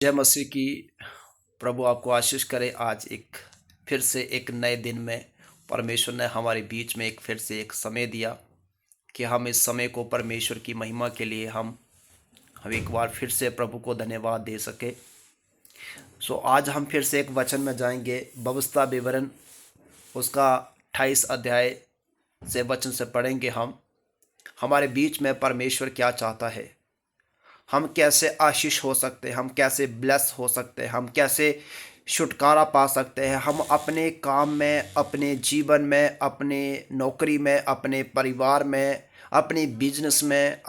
जय मसीह की। प्रभु आपको आशीष करे। आज फिर से एक नए दिन में परमेश्वर ने हमारे बीच में फिर से एक समय दिया कि हम इस समय को परमेश्वर की महिमा के लिए हम एक बार फिर से प्रभु को धन्यवाद दे सके। आज हम फिर से एक वचन में जाएंगे। व्यवस्था विवरण उसका 28 अध्याय से वचन से पढ़ेंगे। हम हमारे बीच में परमेश्वर क्या चाहता है, हम कैसे आशीष हो सकते हैं, हम कैसे ब्लेस हो सकते हैं, हम कैसे छुटकारा पा सकते हैं। हम अपने काम में, अपने जीवन में, अपने नौकरी में, अपने परिवार में, अपने बिजनेस में,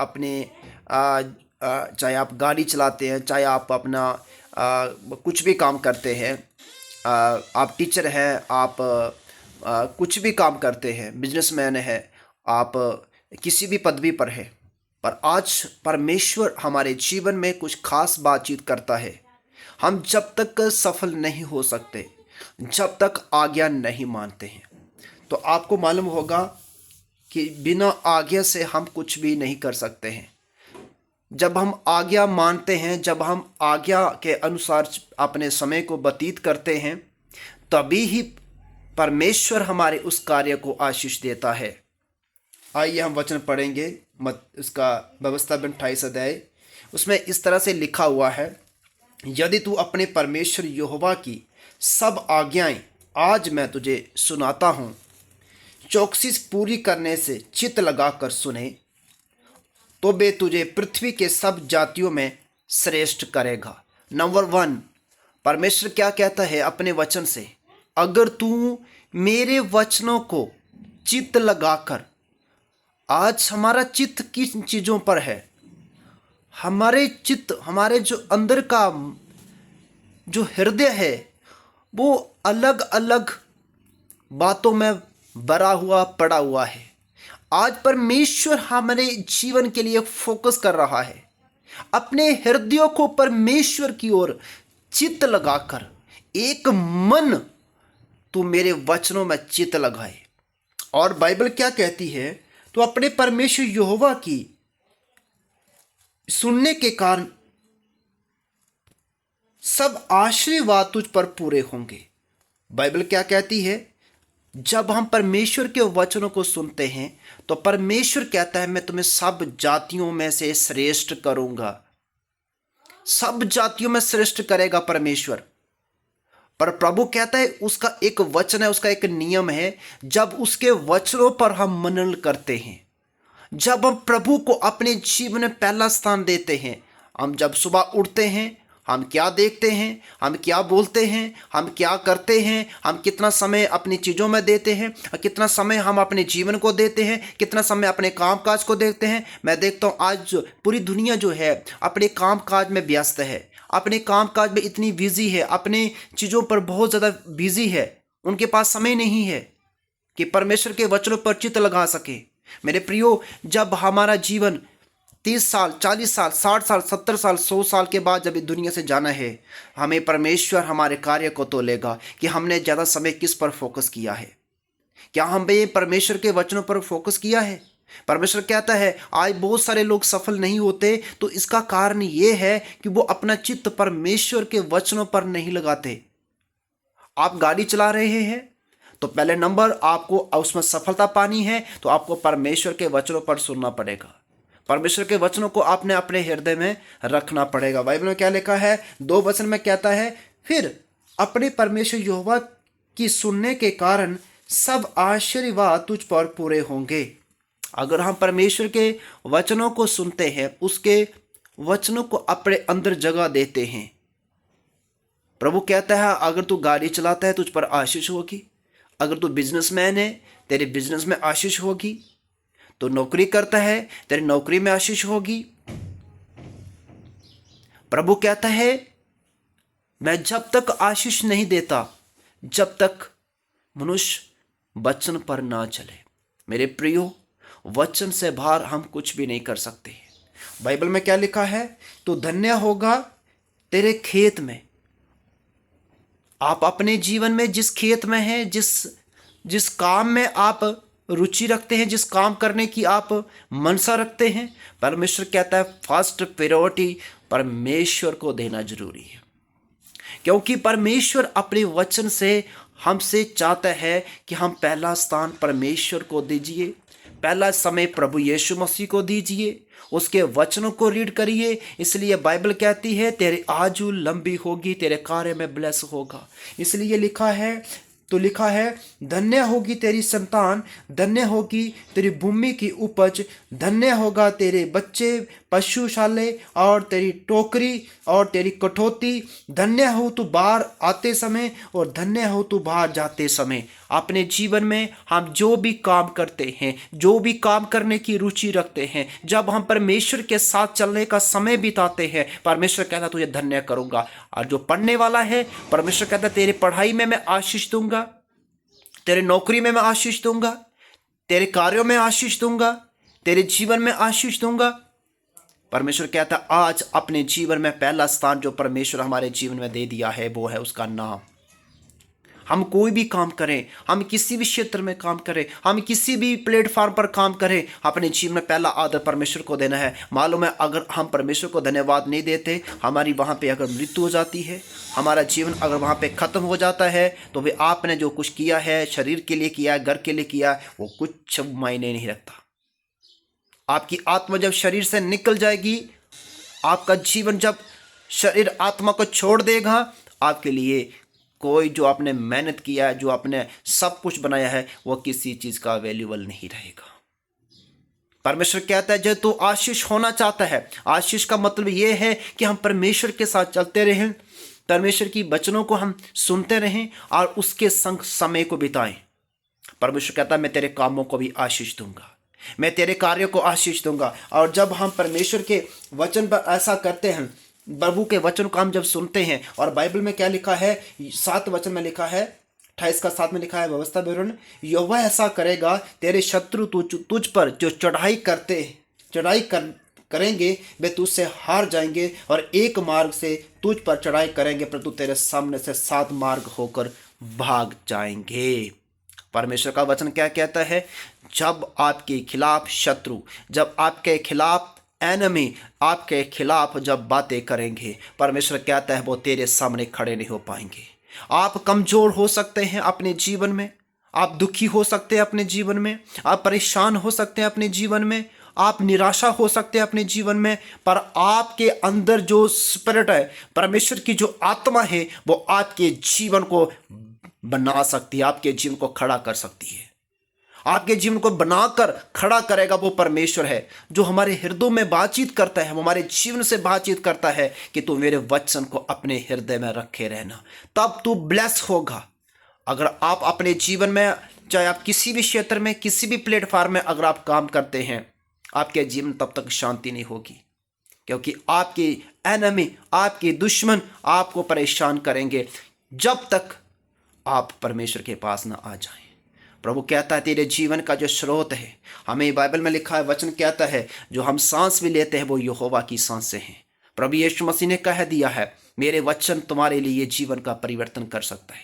चाहे आप गाड़ी चलाते हैं, चाहे आप अपना कुछ भी काम करते हैं, आप टीचर हैं, आप कुछ भी काम करते हैं, बिजनेसमैन हैं, आप किसी भी पदवी पर हैं, पर आज परमेश्वर हमारे जीवन में कुछ खास बातचीत करता है। हम जब तक सफल नहीं हो सकते, जब तक आज्ञा नहीं मानते हैं, तो आपको मालूम होगा कि बिना आज्ञा से हम कुछ भी नहीं कर सकते हैं। जब हम आज्ञा मानते हैं, जब हम आज्ञा के अनुसार अपने समय को व्यतीत करते हैं, तभी ही परमेश्वर हमारे उस कार्य को आशीष देता है। आइए हम वचन पढ़ेंगे। उसका व्यवस्था 28 अध्याय, उसमें इस तरह से लिखा हुआ है, यदि तू अपने परमेश्वर यहोवा की सब आज्ञाएं आज मैं तुझे सुनाता हूँ चौकसी पूरी करने से चित्त लगाकर सुने, तो वे तुझे पृथ्वी के सब जातियों में श्रेष्ठ करेगा। नंबर 1, परमेश्वर क्या कहता है अपने वचन से, अगर तू मेरे वचनों को चित्त लगाकर, आज हमारा चित्त किन चीज़ों पर है, हमारे चित्त, हमारे जो अंदर का जो हृदय है वो अलग अलग बातों में भरा हुआ पड़ा हुआ है। आज परमेश्वर हमारे जीवन के लिए फोकस कर रहा है। अपने हृदयों को परमेश्वर की ओर चित्त लगाकर एक मन तो मेरे वचनों में चित्त लगाए। और बाइबल क्या कहती है, तो अपने परमेश्वर यहोवा की सुनने के कारण सब आशीर्वाद तुझ पर पूरे होंगे। बाइबल क्या कहती है, जब हम परमेश्वर के वचनों को सुनते हैं तो परमेश्वर कहता है मैं तुम्हें सब जातियों में से श्रेष्ठ करूंगा। सब जातियों में श्रेष्ठ करेगा परमेश्वर। पर प्रभु कहता है, उसका एक वचन है, उसका एक नियम है, जब उसके वचनों पर हम मनन करते हैं, जब हम प्रभु को अपने जीवन में पहला स्थान देते हैं, हम जब सुबह उठते हैं, हम क्या देखते हैं, हम क्या बोलते हैं, हम क्या करते हैं, हम कितना समय अपनी चीज़ों में देते हैं, कितना समय हम अपने जीवन को देते हैं, कितना समय अपने कामकाज को देखते हैं। मैं देखता हूँ आज पूरी दुनिया जो है अपने कामकाज में व्यस्त है, अपने कामकाज में इतनी बिजी है, अपने चीज़ों पर बहुत ज़्यादा बिजी है, उनके पास समय नहीं है कि परमेश्वर के वचनों पर चित्त लगा सके। मेरे प्रियो, जब हमारा जीवन 30 साल, 40 साल, 60 साल, 70 साल, 100 साल के बाद जब इस दुनिया से जाना है, हमें परमेश्वर हमारे कार्य को तोलेगा कि हमने ज़्यादा समय किस पर फोकस किया है। क्या हमने परमेश्वर के वचनों पर फोकस किया है? परमेश्वर कहता है आज बहुत सारे लोग सफल नहीं होते, तो इसका कारण ये है कि वो अपना चित्त परमेश्वर के वचनों पर नहीं लगाते। आप गाड़ी चला रहे हैं तो पहले नंबर आपको उसमें सफलता पानी है तो आपको परमेश्वर के वचनों पर सुनना पड़ेगा। परमेश्वर के वचनों को आपने अपने हृदय में रखना पड़ेगा। बाइबल में क्या लिखा है, 2 वचन में कहता है, फिर अपने परमेश्वर यहोवा की सुनने के कारण सब आशीर्वाद तुझ पर पूरे होंगे। अगर हम परमेश्वर के वचनों को सुनते हैं, उसके वचनों को अपने अंदर जगह देते हैं, प्रभु कहता है अगर तू गाड़ी चलाता है तुझ पर आशीष होगी, अगर तू बिजनेसमैन है तेरे बिजनेस में आशीष होगी, तो नौकरी करता है तेरी नौकरी में आशीष होगी। प्रभु कहता है मैं जब तक आशीष नहीं देता जब तक मनुष्य वचन पर ना चले। मेरे प्रियो, वचन से बाहर हम कुछ भी नहीं कर सकते। बाइबल में क्या लिखा है, तो धन्य होगा तेरे खेत में। आप अपने जीवन में जिस खेत में हैं, जिस काम में आप रुचि रखते हैं, जिस काम करने की आप मनसा रखते हैं, परमेश्वर कहता है फर्स्ट प्रायोरिटी परमेश्वर को देना जरूरी है। क्योंकि परमेश्वर अपने वचन से हमसे चाहता है कि हम पहला स्थान परमेश्वर को दीजिए, पहला समय प्रभु यीशु मसीह को दीजिए, उसके वचनों को रीड करिए। इसलिए बाइबल कहती है तेरी आयु लंबी होगी, तेरे कार्य में ब्लेस होगा। इसलिए लिखा है धन्य होगी तेरी संतान, धन्य होगी तेरी भूमि की उपज, धन्य होगा तेरे बच्चे पशुशाले और तेरी टोकरी और तेरी कठौती, धन्य हो तू बाहर आते समय और धन्य हो तू बाहर जाते समय। अपने जीवन में हम जो भी काम करते हैं, जो भी काम करने की रुचि रखते हैं, जब हम परमेश्वर के साथ चलने का समय बिताते हैं, परमेश्वर कहता तुझे धन्य करूंगा। और जो पढ़ने वाला है, परमेश्वर कहता तेरी पढ़ाई में मैं आशीष दूंगा, तेरे नौकरी में मैं आशीष दूंगा, तेरे कार्यों में आशीष दूंगा, तेरे जीवन में आशीष दूंगा। परमेश्वर कहता आज अपने जीवन में पहला स्थान जो परमेश्वर हमारे जीवन में दे दिया है वो है उसका नाम। हम कोई भी काम करें, हम किसी भी क्षेत्र में काम करें, हम किसी भी प्लेटफॉर्म पर काम करें, अपने जीवन में पहला आदर परमेश्वर को देना है। मालूम है अगर हम परमेश्वर को धन्यवाद नहीं देते, हमारी वहाँ पे अगर मृत्यु हो जाती है, हमारा जीवन अगर वहाँ पे ख़त्म हो जाता है, तो भी आपने जो कुछ किया है, शरीर के लिए किया है, घर के लिए किया है, वो कुछ मायने नहीं रखता। आपकी आत्मा जब शरीर से निकल जाएगी, आपका जीवन जब शरीर आत्मा को छोड़ देगा, आपके लिए कोई जो आपने मेहनत किया है, जो आपने सब कुछ बनाया है, वो किसी चीज का वैल्यूबल नहीं रहेगा। परमेश्वर कहता है जो तू आशीष होना चाहता है, आशीष का मतलब ये है कि हम परमेश्वर के साथ चलते रहें, परमेश्वर की वचनों को हम सुनते रहें और उसके संग समय को बिताएं। परमेश्वर कहता है मैं तेरे कामों को भी आशीष दूंगा, मैं तेरे कार्यों को आशीष दूंगा। और जब हम परमेश्वर के वचन पर ऐसा करते हैं, प्रभु के वचन को हम जब सुनते हैं, और बाइबल में क्या लिखा है, 7 वचन में लिखा है, 28 का 7 में लिखा है व्यवस्था विवरण, यहोवा ऐसा करेगा तेरे शत्रु तुझ पर जो चढ़ाई करेंगे वे तुझसे हार जाएंगे, और एक मार्ग से तुझ पर चढ़ाई करेंगे परंतु तेरे सामने से 7 मार्ग होकर भाग जाएंगे। परमेश्वर का वचन क्या कहता है, जब आपके खिलाफ शत्रु, जब आपके खिलाफ एनिमी आपके खिलाफ जब बातें करेंगे, परमेश्वर कहता है वो तेरे सामने खड़े नहीं हो पाएंगे। आप कमजोर हो सकते हैं अपने जीवन में, आप दुखी हो सकते हैं अपने जीवन में, आप परेशान हो सकते हैं अपने जीवन में, आप निराशा हो सकते हैं अपने जीवन में, पर आपके अंदर जो स्पिरिट है, परमेश्वर की जो आत्मा है, वो आपके जीवन को बना सकती है, आपके जीवन को खड़ा कर सकती है। आपके जीवन को बनाकर खड़ा करेगा वो परमेश्वर है, जो हमारे हृदय में बातचीत करता है, वो हमारे जीवन से बातचीत करता है कि तू मेरे वचन को अपने हृदय में रखे रहना, तब तू ब्लेस होगा। अगर आप अपने जीवन में, चाहे आप किसी भी क्षेत्र में, किसी भी प्लेटफॉर्म में अगर आप काम करते हैं, आपके जीवन तब तक शांति नहीं होगी, क्योंकि आपके एनिमी, आपके दुश्मन आपको परेशान करेंगे जब तक आप परमेश्वर के पास ना आ जाएं। प्रभु कहता है तेरे जीवन का जो स्रोत है, हमें बाइबल में लिखा है, वचन कहता है जो हम सांस भी लेते हैं वो यहोवा की सांसें हैं। प्रभु यीशु मसीह ने कह दिया है मेरे वचन तुम्हारे लिए जीवन का परिवर्तन कर सकता है।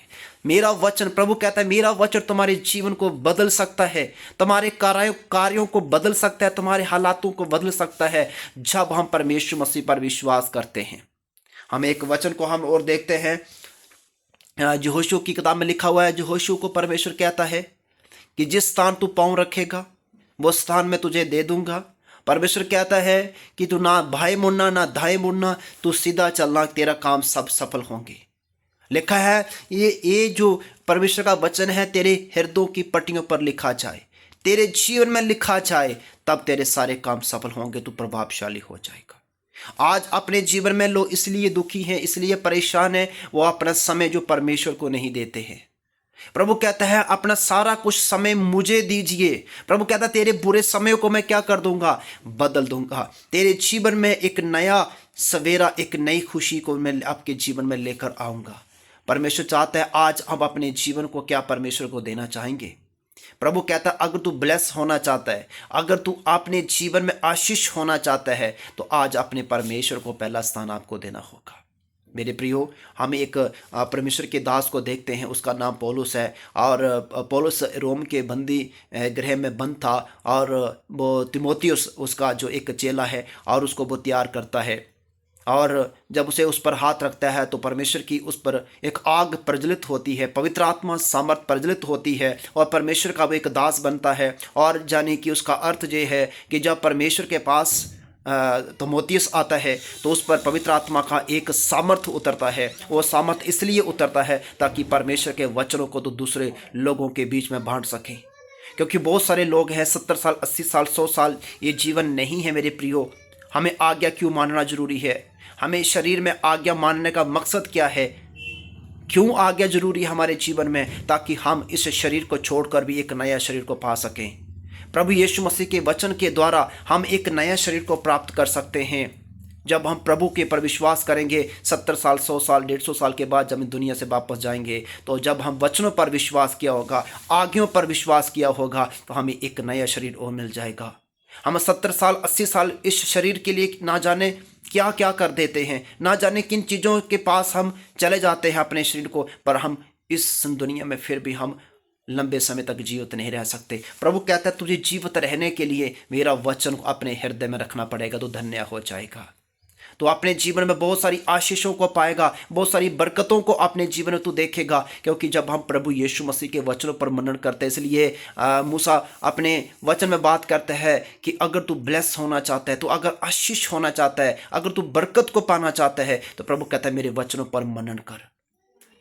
मेरा वचन, प्रभु कहता है मेरा वचन तुम्हारे जीवन को बदल सकता है, तुम्हारे कार्यों को बदल सकता है, तुम्हारे हालातों को बदल सकता है, जब हम परमेश्वर मसीह पर विश्वास करते हैं। हम एक वचन को हम और देखते हैं, यहोशू की किताब में लिखा हुआ है, यहोशू को परमेश्वर कहता है कि जिस स्थान तू पाँव रखेगा वो स्थान मैं तुझे दे दूंगा। परमेश्वर कहता है कि तू ना बाएं मुड़ना ना दाएं मुड़ना, तू सीधा चलना, तेरा काम सब सफल होंगे। लिखा है ये जो परमेश्वर का वचन है तेरे हृदय की पट्टियों पर लिखा जाए, तेरे जीवन में लिखा जाए, तब तेरे सारे काम सफल होंगे, तू प्रभावशाली हो जाएगा। आज अपने जीवन में लोग इसलिए दुखी हैं, इसलिए परेशान हैं, वो अपना समय जो परमेश्वर को नहीं देते हैं। प्रभु कहता है अपना सारा कुछ समय मुझे दीजिए। प्रभु कहता है तेरे बुरे समय को मैं क्या कर दूंगा, बदल दूंगा। तेरे जीवन में एक नया सवेरा, एक नई खुशी को मैं आपके जीवन में लेकर आऊंगा। परमेश्वर चाहता है आज हम अपने जीवन को क्या परमेश्वर को देना चाहेंगे। प्रभु कहता है अगर तू ब्लेस होना चाहता है, अगर तू अपने जीवन में आशीष होना चाहता है, तो आज अपने परमेश्वर को पहला स्थान आपको देना होगा। मेरे प्रियो, हम एक परमेश्वर के दास को देखते हैं, उसका नाम पौलुस है, और पौलुस रोम के बंदी गृह में बंद था, और वो तिमोथियुस उसका जो एक चेला है, और उसको वो तैयार करता है, और जब उसे उस पर हाथ रखता है तो परमेश्वर की उस पर एक आग प्रज्वलित होती है, पवित्र आत्मा सामर्थ प्रज्वलित होती है और परमेश्वर का वो एक दास बनता है। और जाने कि उसका अर्थ ये है कि जब परमेश्वर के पास तिमोथियस आता है तो उस पर पवित्र आत्मा का एक सामर्थ उतरता है। वो सामर्थ इसलिए उतरता है ताकि परमेश्वर के वचनों को तो दूसरे लोगों के बीच में बांट सके। क्योंकि बहुत सारे लोग हैं 70 साल 80 साल 100 साल, ये जीवन नहीं है मेरे प्रियो। हमें आज्ञा क्यों मानना जरूरी है? हमें शरीर में आज्ञा मानने का मकसद क्या है? क्यों आज्ञा जरूरी है हमारे जीवन में? ताकि हम इस शरीर को छोड़कर भी एक नया शरीर को पा सकें। प्रभु यीशु मसीह के वचन के द्वारा हम एक नया शरीर को प्राप्त कर सकते हैं। जब हम प्रभु के पर विश्वास करेंगे 70 साल 100 साल 150 साल के बाद जब हम दुनिया से वापस जाएंगे, तो जब हम वचनों पर विश्वास किया होगा, आज्ञाओं पर विश्वास किया होगा, तो हमें एक नया शरीर और मिल जाएगा। हम 70 साल 80 साल इस शरीर के लिए ना जाने क्या क्या कर देते हैं, ना जाने किन चीज़ों के पास हम चले जाते हैं अपने शरीर को, पर हम इस दुनिया में फिर भी हम लंबे समय तक जीवित नहीं रह सकते। प्रभु कहता है तुझे जीवित रहने के लिए मेरा वचन को अपने हृदय में रखना पड़ेगा, तो धन्य हो जाएगा। तो अपने जीवन में बहुत सारी आशीषों को पाएगा, बहुत सारी बरकतों को अपने जीवन में तू देखेगा। क्योंकि जब हम प्रभु यीशु मसीह के वचनों पर मनन करते हैं, इसलिए मूसा अपने वचन में बात करता है कि अगर तू ब्लेस होना चाहता है, तो अगर आशीष होना चाहता है, अगर तू बरकत को पाना चाहता है, तो प्रभु कहता है मेरे वचनों पर मनन कर,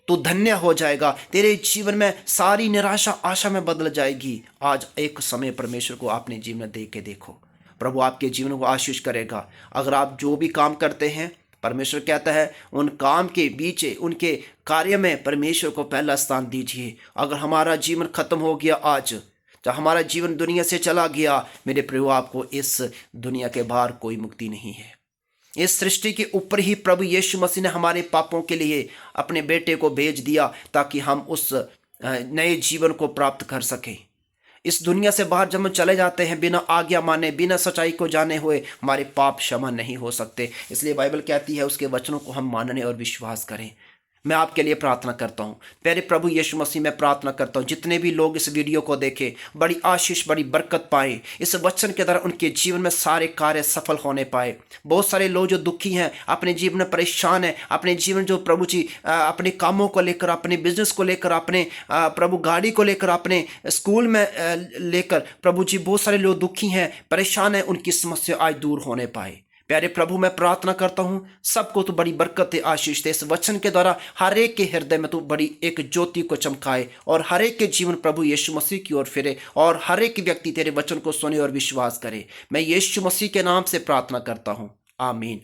तो धन्य हो जाएगा। तेरे जीवन में सारी निराशा आशा में बदल जाएगी। आज एक समय परमेश्वर को अपने जीवन में देख के देखो, प्रभु आपके जीवन को आशीष करेगा। अगर आप जो भी काम करते हैं, परमेश्वर कहता है उन काम के बीच उनके कार्य में परमेश्वर को पहला स्थान दीजिए। अगर हमारा जीवन खत्म हो गया आज, जब हमारा जीवन दुनिया से चला गया, मेरे प्रियो आपको इस दुनिया के बाहर कोई मुक्ति नहीं है। इस सृष्टि के ऊपर ही प्रभु यीशु मसीह ने हमारे पापों के लिए अपने बेटे को भेज दिया ताकि हम उस नए जीवन को प्राप्त कर सकें। इस दुनिया से बाहर जब हम चले जाते हैं बिना आज्ञा माने, बिना सच्चाई को जाने हुए, हमारे पाप क्षमा नहीं हो सकते। इसलिए बाइबल कहती है उसके वचनों को हम मानने और विश्वास करें। मैं आपके लिए प्रार्थना करता हूँ, प्यारे प्रभु यीशु मसीह में प्रार्थना करता हूँ जितने भी लोग इस वीडियो को देखें, बड़ी आशीष बड़ी बरकत पाएँ। इस वचन के द्वारा उनके जीवन में सारे कार्य सफल होने पाए। बहुत सारे लोग जो दुखी हैं, अपने जीवन में परेशान हैं, अपने जीवन जो प्रभु जी अपने कामों को लेकर, अपने बिजनेस को लेकर, अपने प्रभु गाड़ी को लेकर, अपने स्कूल में लेकर, प्रभु जी बहुत सारे लोग दुखी हैं, परेशान हैं, उनकी समस्या आज दूर होने पाए। प्यारे प्रभु मैं प्रार्थना करता हूँ सबको तो बड़ी बरकत आशीष दे। इस वचन के द्वारा हर एक के हृदय में तो बड़ी एक ज्योति को चमकाए और हर एक के जीवन प्रभु यीशु मसीह की ओर फिरे और हर एक व्यक्ति तेरे वचन को सुने और विश्वास करे। मैं यीशु मसीह के नाम से प्रार्थना करता हूँ, आमीन।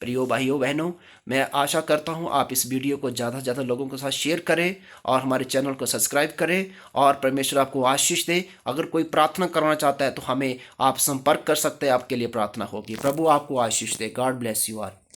प्रियो भाइयों बहनों, मैं आशा करता हूँ आप इस वीडियो को ज़्यादा से ज़्यादा लोगों के साथ शेयर करें और हमारे चैनल को सब्सक्राइब करें और परमेश्वर आपको आशीष दे। अगर कोई प्रार्थना करना चाहता है तो हमें आप संपर्क कर सकते हैं, आपके लिए प्रार्थना होगी। प्रभु आपको आशीष दे। God bless you all.